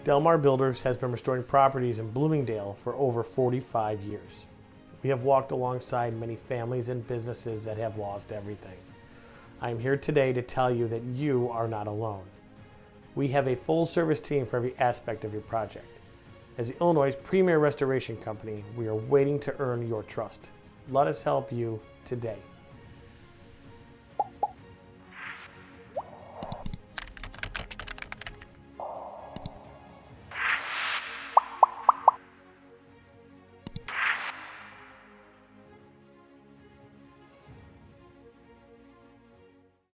Delmar Builders has been restoring properties in Bloomingdale for over 45 years. We have walked alongside many families and businesses that have lost everything. I am here today to tell you that you are not alone. We have a full-service team for every aspect of your project. As the Illinois' premier restoration company, we are waiting to earn your trust. Let us help you today.